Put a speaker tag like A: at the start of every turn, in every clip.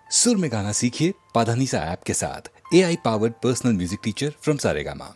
A: सुर में गाना सीखिए पाधानीसा ऐप के साथ। AI powered personal music teacher from Saregama.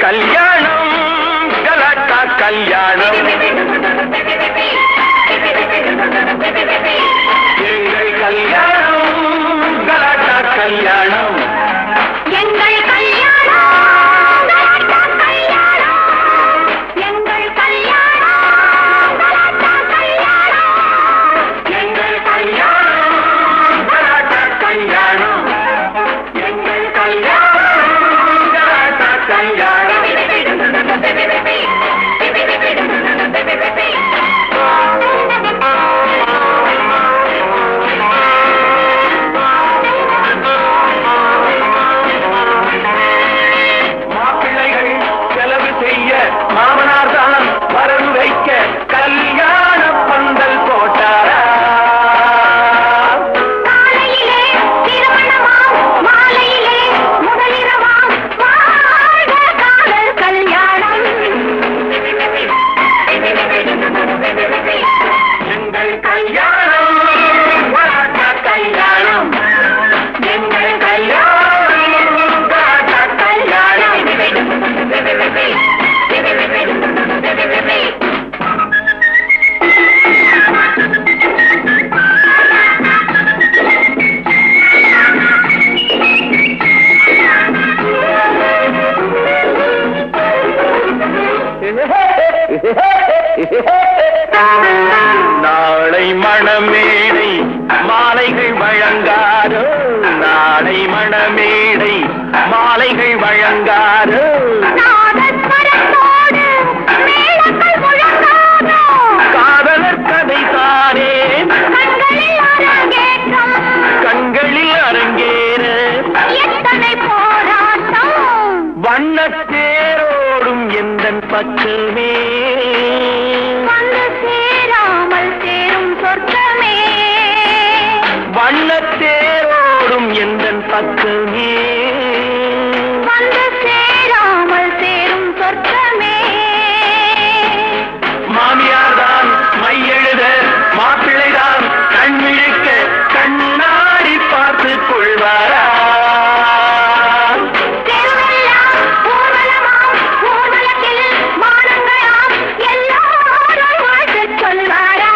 B: கல்யாணம் கலாட்டா கல்யாணம் எங்கள் கல்யாணம் கலாட்டா கல்யாணம்
C: எங்கள் கல்யாணம் கலாட்டா கல்யாணம் எங்கள் கல்யாணம் கலாட்டா கல்யாணம்
B: எங்கள் கல்யாணம் கலாட்டா கல்யாணம் எங்கள் கல்யாணம் கலாட்டா கல்யாணம் மாப்பிள்ளைகள் செலவு செய்ய மாமனார் தான் வரவு வைக்க கல்யாண பந்தல் போட்டாரா?
C: காலையிலே திருமணமாம் மாலையிலே முதலிரவாம் வாழ்க காதல் கல்யாணம்
B: எங்கள் கல்யாணம் கலாட்டா கல்யாணம் எங்கள் கல்யாணம் கலாட்டா கல்யாணம் நாளை மணமேடை மாலைகள் வழங்காரோ, நாளை மணமேடை மாலைகள் வழங்காரோ,
C: நாதஸ்வரத்தோடு மேளங்கள் முழங்காதோ
B: காதலர் கதை தானே
C: கண்களில் அரங்கேற்றம்
B: கண்களில் அரங்கேற
C: எத்தனை போராட்டம்
B: வண்ணத்தேரோடும் எந்தன் பக்கமே
C: வந்து சேராமல் சேரும் சொர்க்கமே
B: வண்ணத்தேரோடும் எந்தன் பக்கமே
C: வந்து சேராமல் சேரும் சொர்க்கமே
B: மாமியார் தான் மையெழுத மாப்பிள்ளைதான் கண்மிழிக்க கண்ணாடி பார்த்து கொள்வாரா?
C: தெருவெல்லாம் ஊர்வலமாம் ஊர்வலத்தில் மானங்களாம் எல்லாரும் வாழ்த்துச் சொல்வாரா?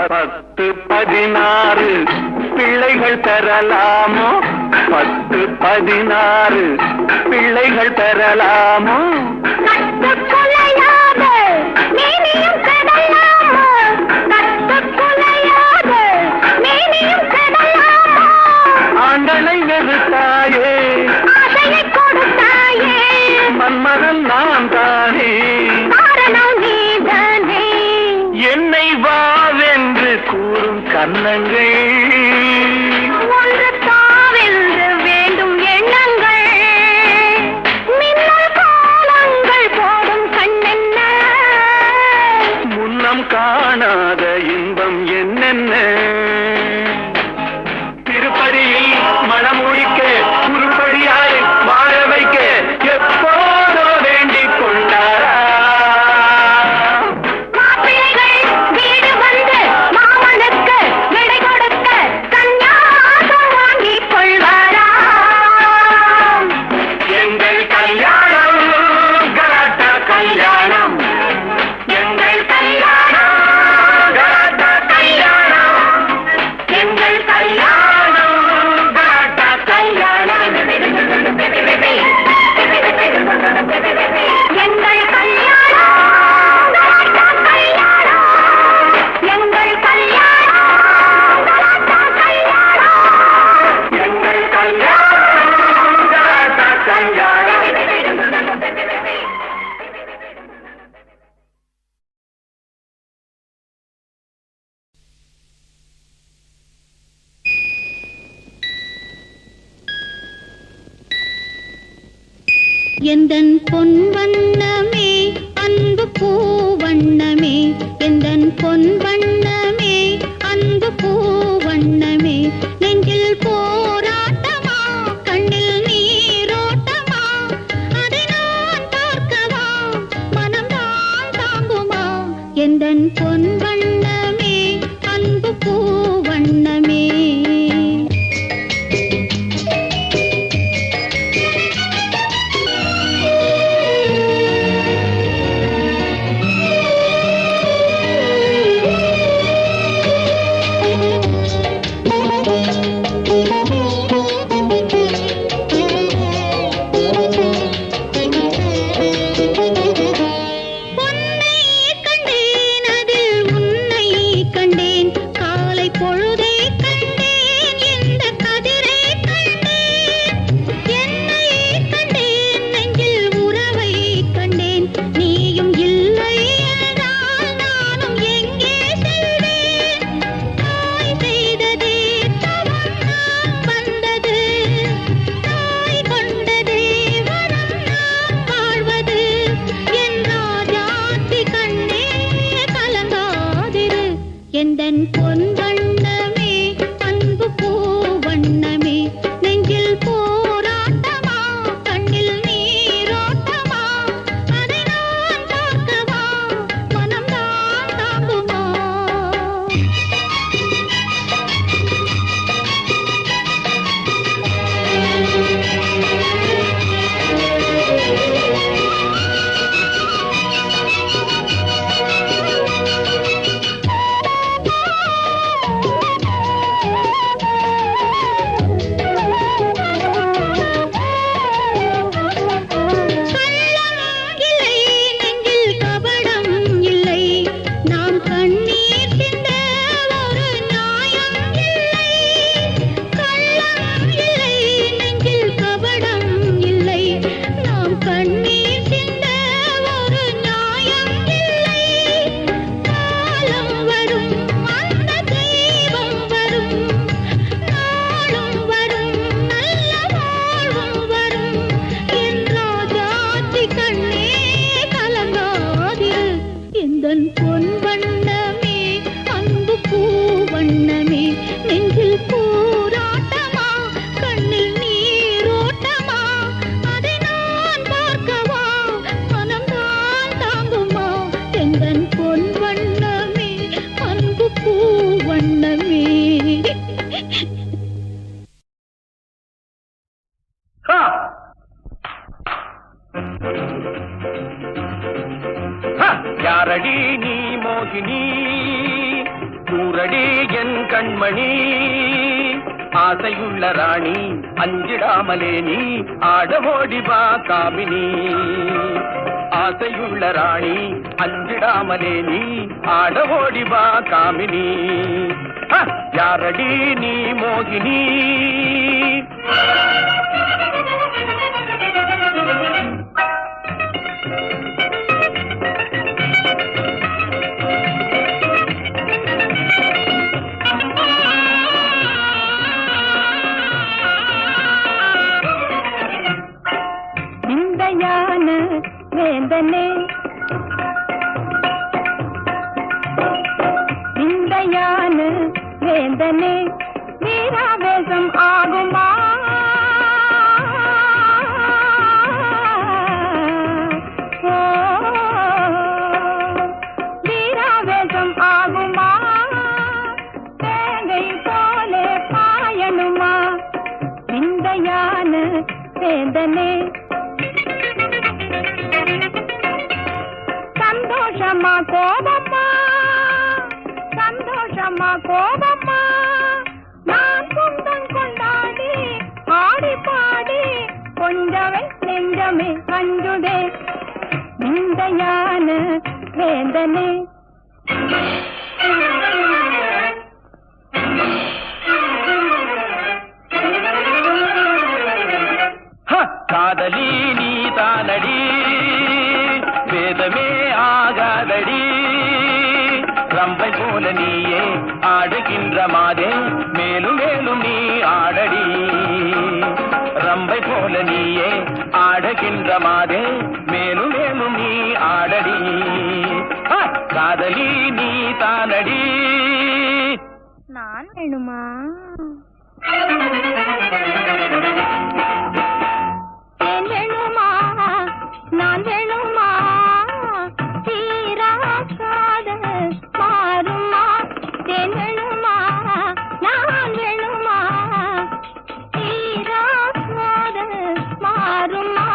B: பத்து 16 பிள்ளைகள் பெறலாமோ? 10 16 பிள்ளைகள் பெறலாமோ?
C: கட்டுக்குலையாத மேனியும் கடலாமோ கட்டுக்குலையாத மேனியும் கடலாமோ
B: ஆண்டனை வெறுத்தாயே
C: ஆசையைக் கொடுத்தாயே
B: மன்மகன் நான் தானே,
C: காரணம் நீதானே
B: என்னை வாவென்று கூறும் கன்னங்கள்
C: ஒன்று தாவென்று வேண்டும் எண்ணங்கள் மின்னல் காலங்கள் போடும் கண்ணென்ன
B: முன்னம் காணாத இன்பம் என்னென்ன திருப்பதியில் மனம் முடிக்க உருப்படியாய் வாழ வைக்க எப்போதோ வேண்டிக் கொண்டாரா?
C: மாப்பிள்ளைகள் வீடு வந்து மாமனுக்கு விடை கொடுக்க எந்தன் பொன் வண்ணமே அன்பு பூ வண்ணமே எந்தன் பொன் வண்ணமே அன்பு பூ வண்ணமே நெஞ்சில் போராட்டமா கண்ணில் நீரோட்டமா அதை நான் பார்க்கவா மனம்தான் தாங்குமா எந்தன் பொன் வண்ணமே அன்பு பூ வண்ணமே எந்தன் பொன் வண்ணமே அன்பு பூ வண்ணமே நெஞ்சில் போராட்டமா கண்ணில் நீரோட்டமா அதை நான் பார்க்கவா மனம்தான் தாங்குமா எந்தன் பொன் வண்ணமே அன்பு பூ வண்ணமே நெஞ்சில் போராட்டமா கண்ணில் நீரோட்டமா அதை நான் பார்க்கவா மனம்தான் தாங்குமா எந்தன் பொன் வண்ணமே அன்பு பூ வண்ணமே
B: யாரடி நீ மோகினி கூரடி என் கண்மணி ஆசையுள்ள ராணி அஞ்சிடாமலே நீ ஆடவோடி வா காமினி ஆசையுள்ள ராணி அஞ்சிடாமலே நீ ஆடவோடி வா காமினி யாரடி நீ மோகினி
C: வேந்தனே விந்தையான வேந்தனே வீராவேசம் ஆகுமா வீராவேசம் ஆகுமா தேங்கை போலே பாயணுமா விந்தையான வேந்தனே சந்தோஷமா கோபமா நான் சொந்தம் கொண்டாடி ஆடி பாடி கொஞ்சமே நெஞ்சமே அஞ்சுதே விந்தையான வேந்தனே
B: காதலி நீ தானடி வேதமே ஆகாதடி ரம்பை போல நீயே ஆடுகின்ற மாதே மேலும் மேலும் நீ ஆடடி ரம்பை போல நீயே ஆடுகின்ற மாதே மேலும் மேலும் நீ ஆடடி காதலி நீ தானடி.
C: நான் வேணுமா? தேன் வேணுமா? நான் வேணுமா? தீராக்காத மாறுமா? தேன் வேணுமா? நான் வேணுமா? தீராக்காத மாறுமா?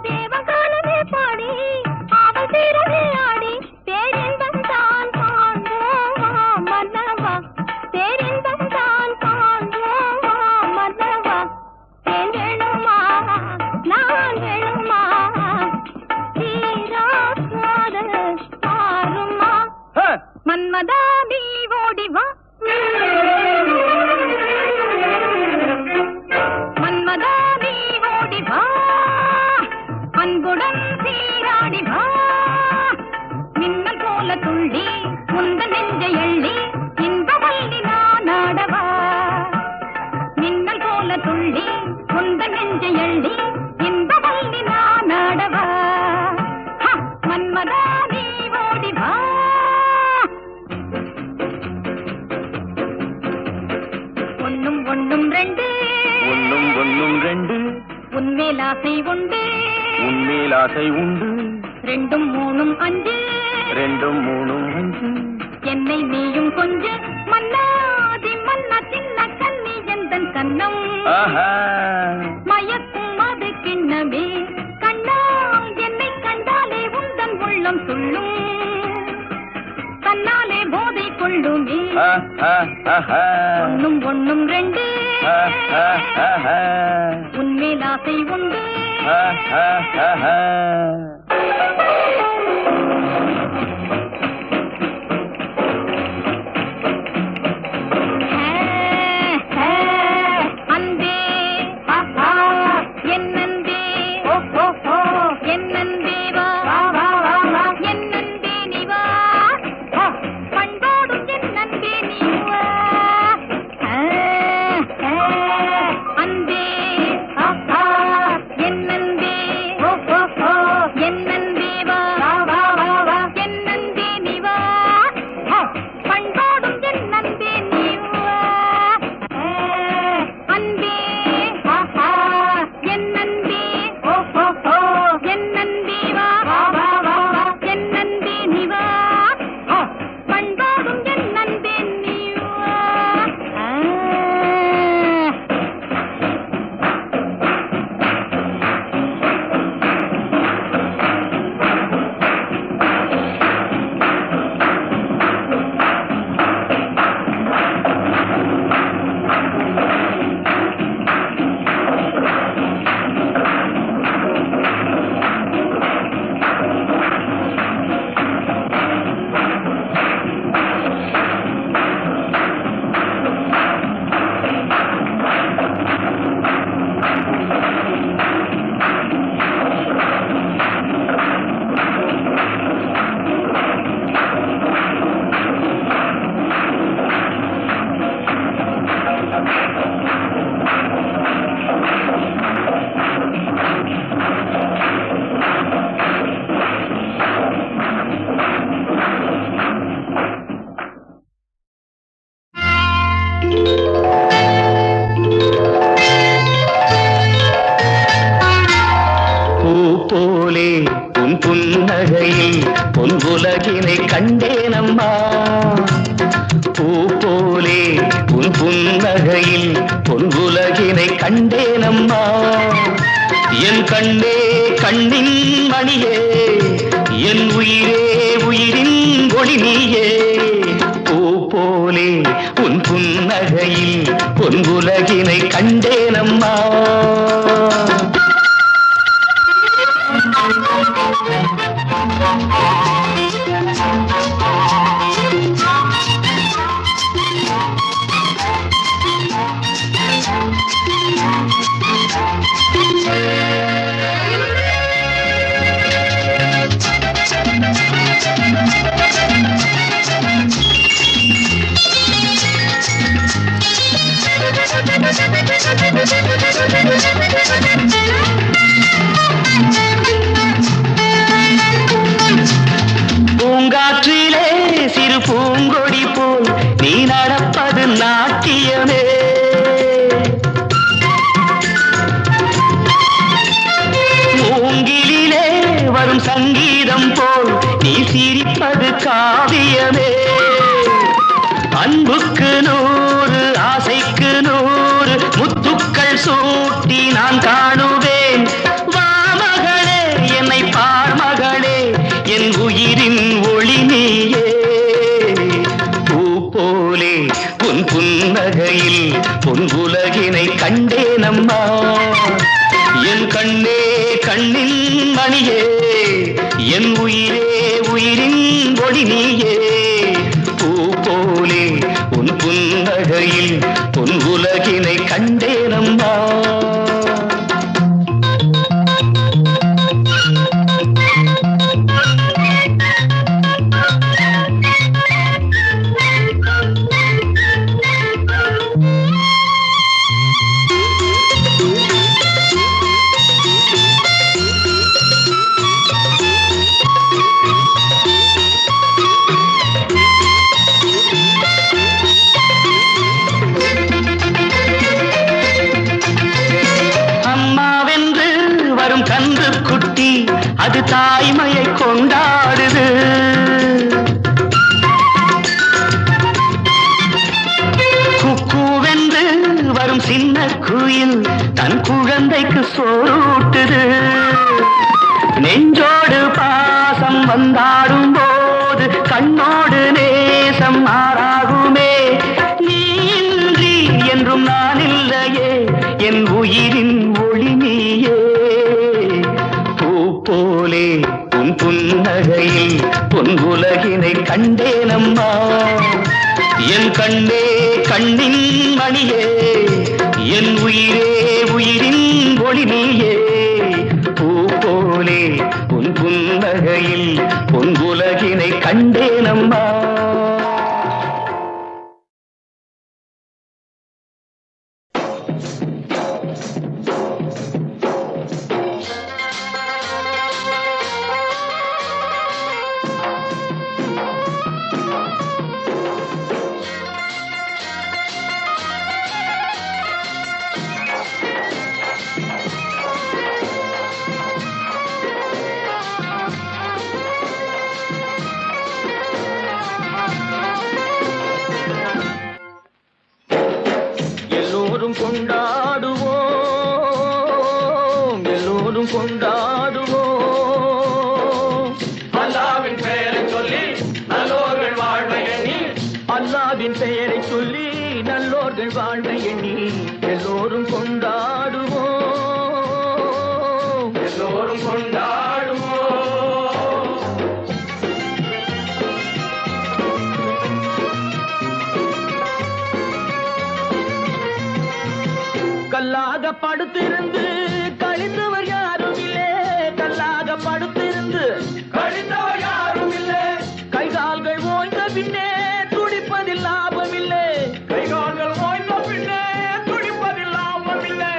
C: தேவகானமே பாடி அவள் தீரவே ஆடி பேரின்பம் தான் காண்போமா மன்னவா, பேரின்பம் தான் காண்போமா மன்னவா. தேன் வேணுமா? நான் வேணுமா? தீராக்காத மாறுமா? மன்மதா நீ ஓடி வா, மன்மதா நீ ஓடி வா, அன்புடன் சீராடி வா. மின்னல் போல துள்ளி முந்த நெஞ்சை எள்ளி இன்பவல்லி நான் ஆடவா. மின்னல் போல துள்ளி முந்த நெஞ்சை எள்ளி இன்பவல்லி நான் ஆடவா. மன்மதா நீ ஓடி வா. ஒண்ணும் ஒண்ணும் ரெண்டு,
B: ஒன்னும் ஒன்னும் ரெண்டு,
C: உன்மேல் ஆசை உண்டு,
B: உன்மேல் ஆசை உண்டு,
C: ரெண்டும் மூணும் அஞ்சு,
B: ரெண்டும் மூணும் அஞ்சு.
C: என்னை நீயும் கொஞ்ச மன்னாதி மன்னா சின்ன கண்ணி எந்தன் கண்ணம்
B: ஆஹா
C: மயக்கும் அது கிண்ணமே கண்ணா. என்னை கண்டாலே உந்தன் உள்ளம் துள்ளும், தன்னாலே போதை கொள்ளுமே. ஒண்ணும் ஒண்ணும் ரெண்டு, உன்மேல் ஆசை உண்டு. அன்பே என் அன்பே, என் அன்பே வா, என் அன்பே நீ வா, பண்பாடும் என் அன்பே நீ வா. அன்பே என் அன்பே, என் அன்பே வா, என் அன்பே நீ வா, பண்பாடும் என் அன்பே நீ வா. அன்பே என் அன்பே, என் அன்பே வா, என் அன்பே நீ வா, பண்பாடும் என் அன்பே நீ வா.
B: போலே உன் புன்னகையில் பொன்புலகினை கண்டேனம்மா. பூ போலே உன் புன்னகையில் பொன்புலகினை கண்டேனம்மா. என் கண்ணே கண்ணின் மணியே, என் உயிரே உயிரின் ஒளி நீயே. பூ போலே உன் புன்னகையில் பொன்புலகினை கண்டேனம்மா. பூங்காற்றிலே சிறு பூங்கொடி போல் நீ நடப்பது நாட்டியமே. மூங்கிலே வரும் சங்கீதம் போல் நீ சிரிப்பது காவியமே. அன்புக்கு 100 ஆசைக்கு 100 முத்துக்கள் சூட்டி நான் காணுவேன். வா மகளே என்னை பார் மகளே என் உயிரின் ஒளி நீயே. பூ போலே உன் புன்னகையில் பொன் உலகினை கண்டேனம்மா. என் கண்ணே கண்ணின் மணியே என் உயிரே உயிரின் ஒளி நீயே. பூ போலே உன் புன்னகையில் பொன் உலகினை கண்டேனம்மா. கன்று குட்டி அது தாய்மையை கொண்டாடுது. குக்கூவென்று வரும் சின்ன குயில் தன் குழந்தைக்கு சோறுட்டுது. நெஞ்சோடு பாசம் வந்தாடும் போது கண்ணோடு நேசம் மாறாகுமே. நீ இன்றி என்றும் நான் இல்லையே என் உயிரின் ஒளி நீயே. போலே உன் புன்னகையில் பொன் உலகினை கண்டேனம்மா. என் கண்ணே கண்ணின் மணியே என் உயிரே உயிரின் ஒளி நீயே. பூ போலே உன் புன்னகையில் பொன் உலகினை கண்டேனம்மா. கொண்டாடுவோம் எல்லோரும் கொண்டாடுவோம். அல்லாவின் பெயரை சொல்லி நல்லோர்கள் வாழ்வை எண்ணி, அல்லாவின் பெயரை சொல்லி நல்லோர்கள் வாழ்வை எண்ணி எல்லோரும் கொண்டாடுவோம் எல்லோரும் கொண்டாடுவோம். கல்லாக படுத்திருந்து கழிந்தவர் யாரும் இல்லை. கல்லாக படுத்திருந்து கழிந்தவர் யாரும் இல்லை. கைகால்கள் ஓய்ந்த பின்னே துடிப்பதில் லாபமில்லை. கைகால்கள் ஓய்ந்த பின்னே துடிப்பதில் லாபமில்லை.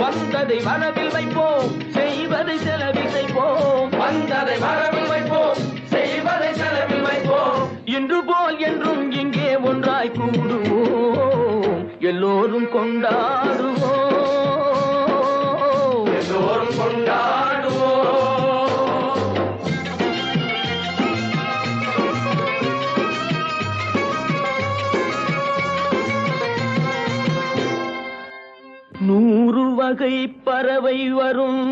B: வந்ததை வரவில் வைப்போம், செய்வதை செலவில் செய்வோம். வந்ததை வரவில் வைப்போம், செய்வதை செலவில் வைப்போம். இன்று போல் என்றும் இங்கே ஒன்றாய் கூடுவோம், எல்லோரும் கொண்டாடுவோம் எல்லோரும் கொண்டாடுவோம். நூறு வகை பறவை வரும்,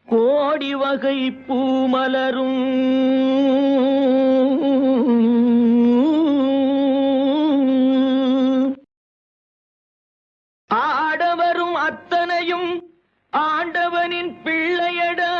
B: கோடி வகை பூமலரும். ஆடவரும் அத்தனையும் ஆண்டவனின் பிள்ளையடா.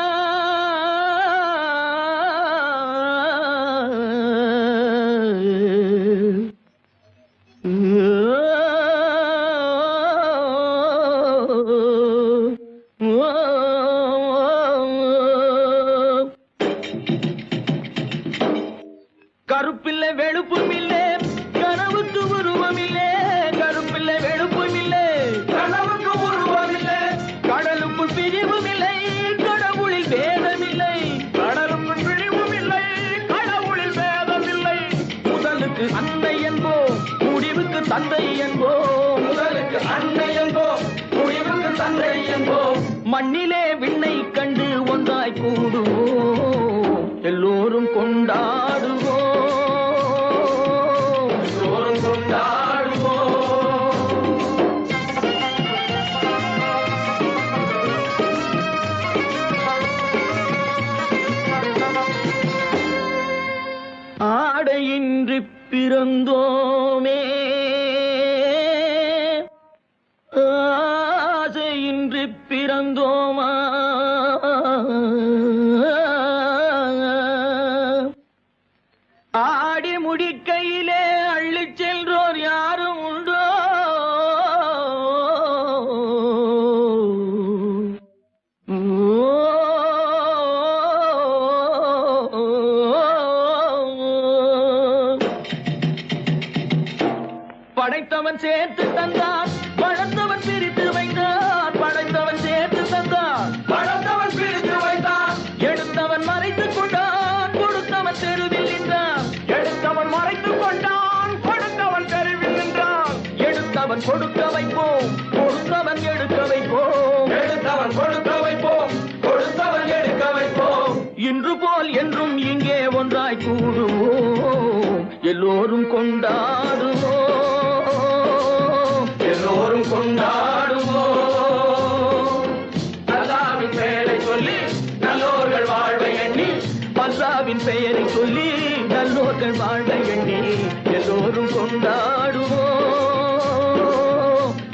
B: கருப்பில்லை வெளுப்பும் இல்லை, கனவுக்கு தந்தை என்போம், முதலுக்கு அன்னை என்போம், முடிவுக்கு தந்தை என்போம். மண்ணிலே விண்ணை கண்டு ஒன்றாய் கூடுவோம், எல்லோரும் கொண்டாடுவோம், எல்லோரும் கொண்டாடுவோம். ஆடையின்றி பிறந்தோமே, ஆசையின்றி பிறந்தோமா, ஆடி முடிக்கையிலே அள்ளிச் சென்றோர் யாரும் உண்டோ, படைத்தவன் சேர்த்து தந்தான், படைத்தவன் பிரித்து வைத்தான், படைத்தவன் சேர்த்து தந்தான், படைத்தவன் பிரித்து வைத்தான். எடுத்தவன் மறைத்துக் கொண்டான், கொடுத்தவன் தெருவில் நின்றான், எடுத்தவன் மறைத்துக் கொண்டான், கொடுத்தவன் தெருவில் நின்றான். எடுத்தவன் கொடுக்க வைப்போம், கொடுத்தவன் எடுக்க வைப்போம், எடுத்தவன் கொடுக்க வைப்போம், கொடுத்தவன் எடுக்க வைப்போம். இன்று போல் என்றும் இங்கே ஒன்றாய் கூடுவோம், எல்லோரும் கொண்டாடுவோம், எல்லோரும் கொண்டாடுவோம். அல்லாவின் பெயரை சொல்லி நல்லோர்கள் வாழ்வை எண்ணி, அல்லாவின் பெயரை சொல்லி நல்லோர்கள் வாழ்வை எண்ணி, எல்லோரும் கொண்டாடுவோம்,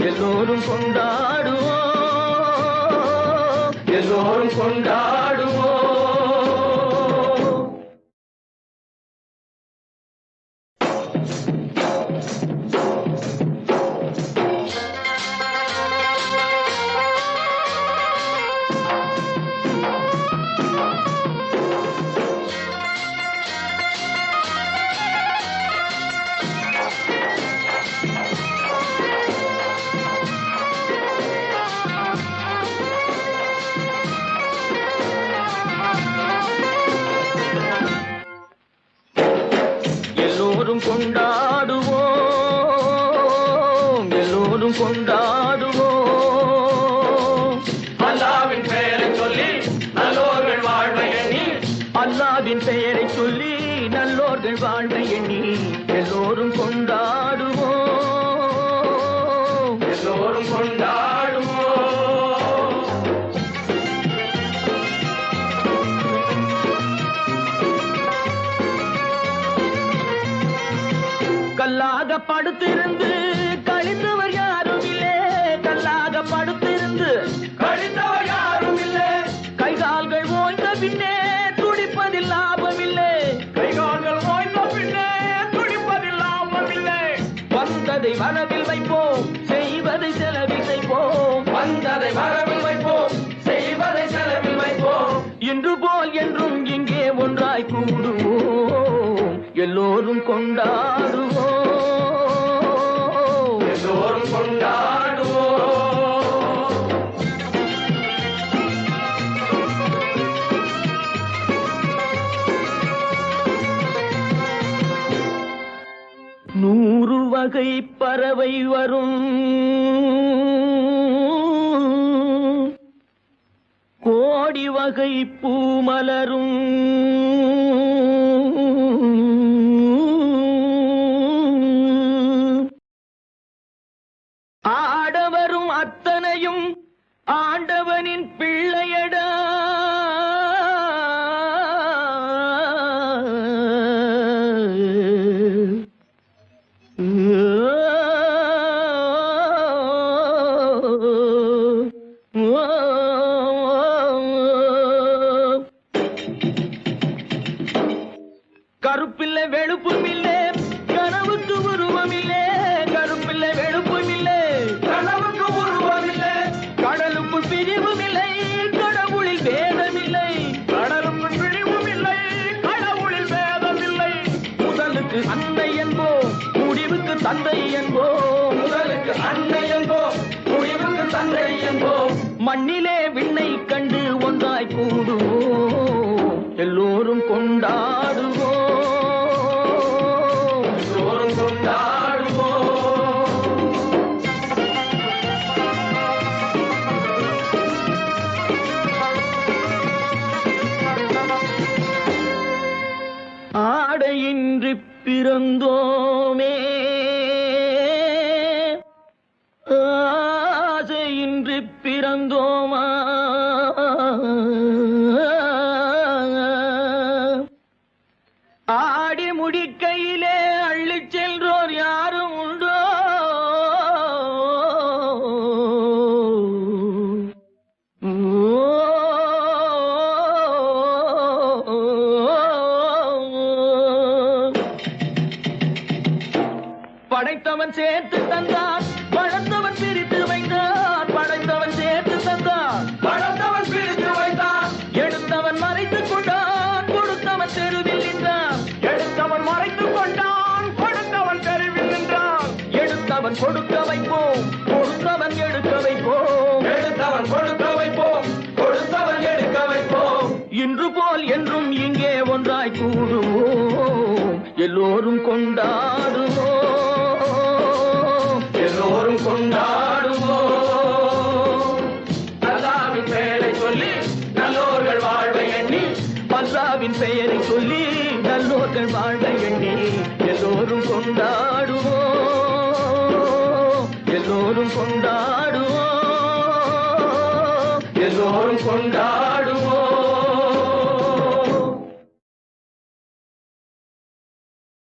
B: எல்லோரும் கொண்டாடுவோம், எல்லோரும் கொண்டாடுவோம். எல்லோரும் கொண்டாடுவோம், எல்லோரும் கொண்டாடுவோம். அல்லாவின் பெயரை சொல்லி நல்லோர்கள் வாழ்வை எண்ணி, அல்லாவின் பெயரை சொல்லி நல்லோர்கள் வாழ்வை எண்ணி, எல்லோரும் கொண்டாடுவோம், எல்லோரும் கொண்டாடுவோம். கல்லாக படுத்திருந்து கழிந்தவர் யாரும் இல்லை, கல்லாக படுத்திருந்து கழிந்தவர் யாரும் இல்லை. கைகால்கள் ஓய்ந்த பின்னே துடிப்பதில் லாபமில்லை, கைகால்கள் ஓய்ந்த பின்னே துடிப்பதில் லாபமில்லை. வந்ததை வரவில் வைப்போம், செய்வதை செலவில் வைப்போம், வந்ததை வரவில் வைப்போம், செய்வதை செலவில் வைப்போம். இன்று போல் என்றும் இங்கே ஒன்றாய் கூடுவோம், எல்லோரும் கொண்டாடுவோம், எல்லோரும் கொண்டாடுவோம். நூறு வகை பறவை வரும், கோடி வகை பூமலரும், ஆடவரும் அத்தனையும் ஆண்டவனின் பிள்ளையடா, கருப்பில்லை வெளுப்பும் இல்லை, கனவுக்கு உருவம் இல்லை, கருப்பில்லை வெளுப்பும் இல்லை, கனவுக்கு உருவம் இல்லை. கடலுக்குள் பிரிவும் இல்லை, கடவுளில் வேதம் இல்லை, கடலுக்குள் பிரிவும் இல்லை, கடவுளில் வேதம் இல்லை. முதலுக்கு அன்னை என்போம், முடிவுக்கு தந்தை என்போம், முதலுக்கு அன்னை என்போம், முடிவுக்கு தந்தை என்போம். மண்ணிலே விண்ணை கண்டு ஒன்றாய் கூடுவோம், எல்லோரும் கொண்டாடுவோம், எல்லோரும் கொண்டாடுவோம். பிறந்தோமா ஆடி முடிக்கையிலே அள்ளிச் சென்றோர் யாரும் உண்டோ படைத்தவன் சேர்த்து தந்தான் படைத்தவன் பிரித்து வைத்தான் படைத்தவன் சேர்த்து தந்தான் படைத்தவன் பிரித்து வைத்தான் எடுத்தவன் மறைத்துக் கொண்டான் கொடுத்தவன் தெருவில் நின்றான் எடுத்தவன் மறைத்துக் கொண்டான் கொடுத்தவன் தெருவில் நின்றான் எடுத்தவன் கொடுக்க வைப்போம் கொடுத்தவன் எடுக்க வைப்போம் எடுத்தவன் கொடுக்க வைப்போம் கொடுத்தவன் எடுக்க வைப்போம் இன்று போல் என்றும் இங்கே ஒன்றாய் கூடுவோம் எல்லோரும் கொண்டாடுவோம் எல்லோரும் கொண்டாடுவோம் அல்லாவின் பெயரை சொல்லி நல்லோர்கள் வாழ்வை எண்ணி அல்லாவின் பெயரை சொல்லி நல்லோர்கள் வாழ்வை எண்ணி எல்லோரும் கொண்டாடுவோம் எல்லோரும் கொண்டாடுவோம் எல்லோரும் கொண்டாடுவோம்